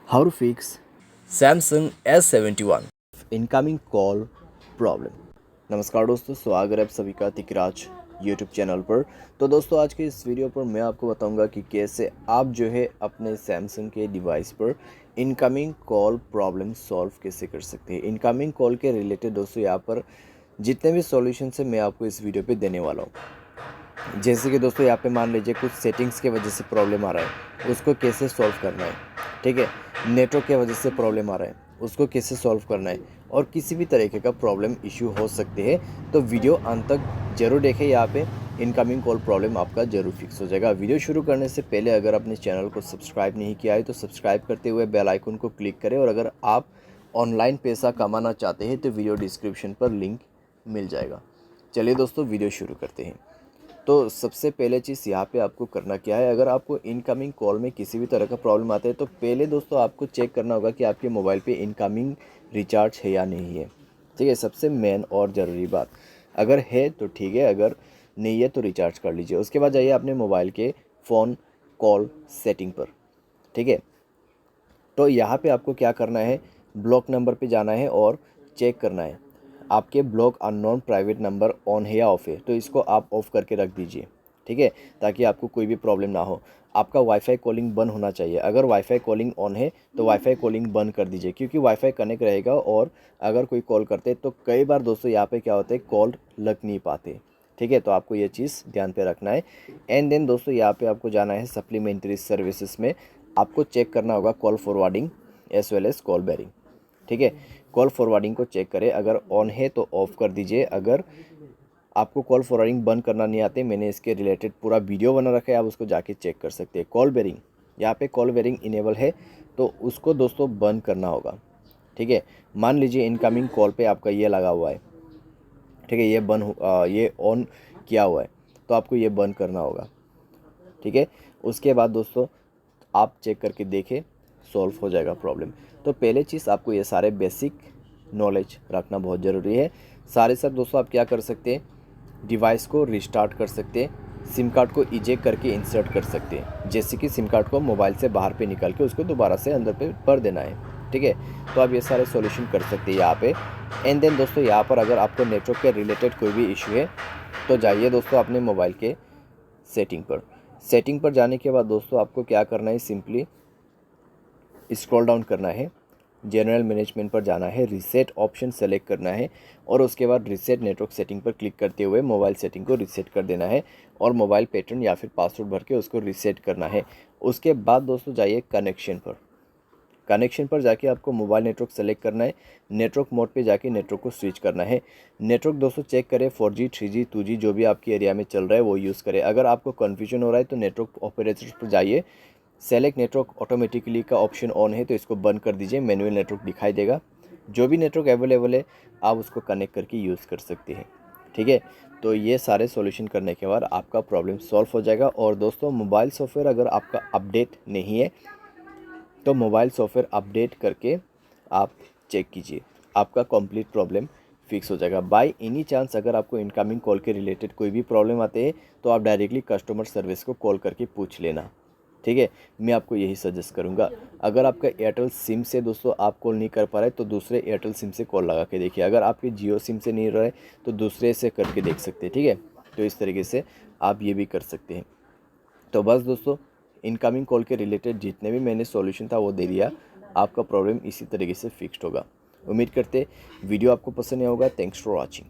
How to fix Samsung S71। Incoming call problem. नमस्कार दोस्तों, स्वागत है आप सभी का तिकराज यूट्यूब चैनल पर। तो दोस्तों, आज के इस वीडियो पर मैं आपको बताऊंगा कि कैसे आप जो है अपने सैमसंग के डिवाइस पर इनकमिंग कॉल प्रॉब्लम सॉल्व कैसे कर सकते हैं। इनकमिंग कॉल के रिलेटेड दोस्तों यहाँ पर जितने भी सॉल्यूशन है मैं आपको इस वीडियो पे देने वाला हूँ। जैसे कि दोस्तों यहाँ पे मान लीजिए कुछ सेटिंग्स की वजह से प्रॉब्लम आ रहा है, उसको कैसे सॉल्व करना है। ठीक है, नेटवर्क की वजह से प्रॉब्लम आ रहा है, उसको कैसे सॉल्व करना है, और किसी भी तरीके का प्रॉब्लम इशू हो सकते हैं तो वीडियो अंत तक जरूर देखें। यहाँ पे इनकमिंग कॉल प्रॉब्लम आपका जरूर फिक्स हो जाएगा। वीडियो शुरू करने से पहले अगर आपने चैनल को सब्सक्राइब नहीं किया है तो सब्सक्राइब करते हुए बेल आइकन को क्लिक करें, और अगर आप ऑनलाइन पैसा कमाना चाहते हैं तो वीडियो डिस्क्रिप्शन पर लिंक मिल जाएगा। चलिए दोस्तों, वीडियो शुरू करते हैं। तो सबसे पहले चीज़ यहाँ पे आपको करना क्या है, अगर आपको इनकमिंग कॉल में किसी भी तरह का प्रॉब्लम आता है तो पहले दोस्तों आपको चेक करना होगा कि आपके मोबाइल पे इनकमिंग रिचार्ज है या नहीं है। ठीक है, सबसे मेन और ज़रूरी बात, अगर है तो ठीक है, अगर नहीं है तो रिचार्ज कर लीजिए। उसके बाद जाइए अपने मोबाइल के फ़ोन कॉल सेटिंग पर। ठीक है, तो यहाँ पे आपको क्या करना है, ब्लॉक नंबर पे जाना है और चेक करना है आपके block unknown private number on है या ऑफ है। तो इसको आप ऑफ़ करके रख दीजिए। ठीक है, ताकि आपको कोई भी प्रॉब्लम ना हो। आपका वाईफाई कॉलिंग बंद होना चाहिए। अगर वाईफाई कॉलिंग ऑन है तो वाईफाई कॉलिंग बंद कर दीजिए, क्योंकि वाईफाई कनेक्ट रहेगा और अगर कोई कॉल करते तो कई बार दोस्तों यहाँ पे क्या होता है, कॉल लग नहीं पाते। ठीक है, तो आपको ये चीज़ ध्यान पे रखना है। एंड देन दोस्तों यहाँ पे आपको जाना है सप्लीमेंट्री सर्विसेज में। आपको चेक करना होगा call forwarding as well as call barring. ठीक है, कॉल फॉरवर्डिंग को चेक करें, अगर ऑन है तो ऑफ़ कर दीजिए। अगर आपको कॉल फॉरवर्डिंग बंद करना नहीं आते, मैंने इसके रिलेटेड पूरा वीडियो बना रखा है, आप उसको जाके चेक कर सकते हैं। कॉल बेरिंग, यहाँ पे कॉल बेरिंग इनेबल है तो उसको दोस्तों बंद करना होगा। ठीक है, मान लीजिए इनकमिंग कॉल पे आपका ये लगा हुआ है। ठीक है, ये ऑन किया हुआ है तो आपको ये बंद करना होगा। ठीक है, उसके बाद दोस्तों आप चेक करके देखें, सॉल्व हो जाएगा प्रॉब्लम। तो पहले चीज़ आपको ये सारे बेसिक नॉलेज रखना बहुत ज़रूरी है। सारे सब दोस्तों आप क्या कर सकते हैं, डिवाइस को रिस्टार्ट कर सकते हैं, सिम कार्ड को इजेक्ट करके इंसर्ट कर सकते हैं। जैसे कि सिम कार्ड को मोबाइल से बाहर पे निकाल के उसको दोबारा से अंदर पे भर देना है। ठीक है, तो आप ये सारे सॉल्यूशन कर सकते हैं यहाँ पे। एंड देन दोस्तों यहाँ पर अगर आपको नेटवर्क के रिलेटेड कोई भी इशू है तो जाइए दोस्तों अपने मोबाइल के सेटिंग पर। सेटिंग पर जाने के बाद दोस्तों आपको क्या करना है, सिंपली स्क्रॉल डाउन करना है, जनरल मैनेजमेंट पर जाना है, रीसेट ऑप्शन सेलेक्ट करना है, और उसके बाद रीसेट नेटवर्क सेटिंग पर क्लिक करते हुए मोबाइल सेटिंग को रीसेट कर देना है, और मोबाइल पैटर्न या फिर पासवर्ड भर के उसको रीसेट करना है। उसके बाद दोस्तों जाइए कनेक्शन पर। कनेक्शन पर जाके आपको मोबाइल नेटवर्क सेलेक्ट करना है, नेटवर्क मोड पे जाके नेटवर्क को स्विच करना है। नेटवर्क दोस्तों चेक करें 4G 3G 2G जो भी आपके एरिया में चल रहा है वो यूज़ करें। अगर आपको कन्फ्यूजन हो रहा है तो नेटवर्क ऑपरेटर्स पर जाइए, सेलेक्ट नेटवर्क ऑटोमेटिकली का ऑप्शन ऑन है तो इसको बंद कर दीजिए, मैनुअल नेटवर्क दिखाई देगा। जो भी नेटवर्क अवेलेबल है आप उसको कनेक्ट करके यूज़ कर सकते हैं। ठीक है, तो ये सारे सॉल्यूशन करने के बाद आपका प्रॉब्लम सॉल्व हो जाएगा। और दोस्तों मोबाइल सॉफ्टवेयर अगर आपका अपडेट नहीं है तो मोबाइल सॉफ्टवेयर अपडेट करके आप चेक कीजिए, आपका कंप्लीट प्रॉब्लम फिक्स हो जाएगा। बाय एनी चांस अगर आपको इनकमिंग कॉल के रिलेटेड कोई भी प्रॉब्लम आते हैं तो आप डायरेक्टली कस्टमर सर्विस को कॉल करके पूछ लेना। ठीक है, मैं आपको यही सजेस्ट करूंगा। अगर आपका एयरटेल सिम से दोस्तों आप कॉल नहीं कर पा रहे तो दूसरे एयरटेल सिम से कॉल लगा के देखिए। अगर आपके जियो सिम से नहीं रहे तो दूसरे से करके देख सकते हैं। ठीक है, तो इस तरीके से आप ये भी कर सकते हैं। तो बस दोस्तों, इनकमिंग कॉल के रिलेटेड जितने भी मैंने सॉल्यूशन था वो दे दिया, आपका प्रॉब्लम इसी तरीके से फिक्स्ड होगा। उम्मीद करते वीडियो आपको पसंद आया होगा। Thanks for watching.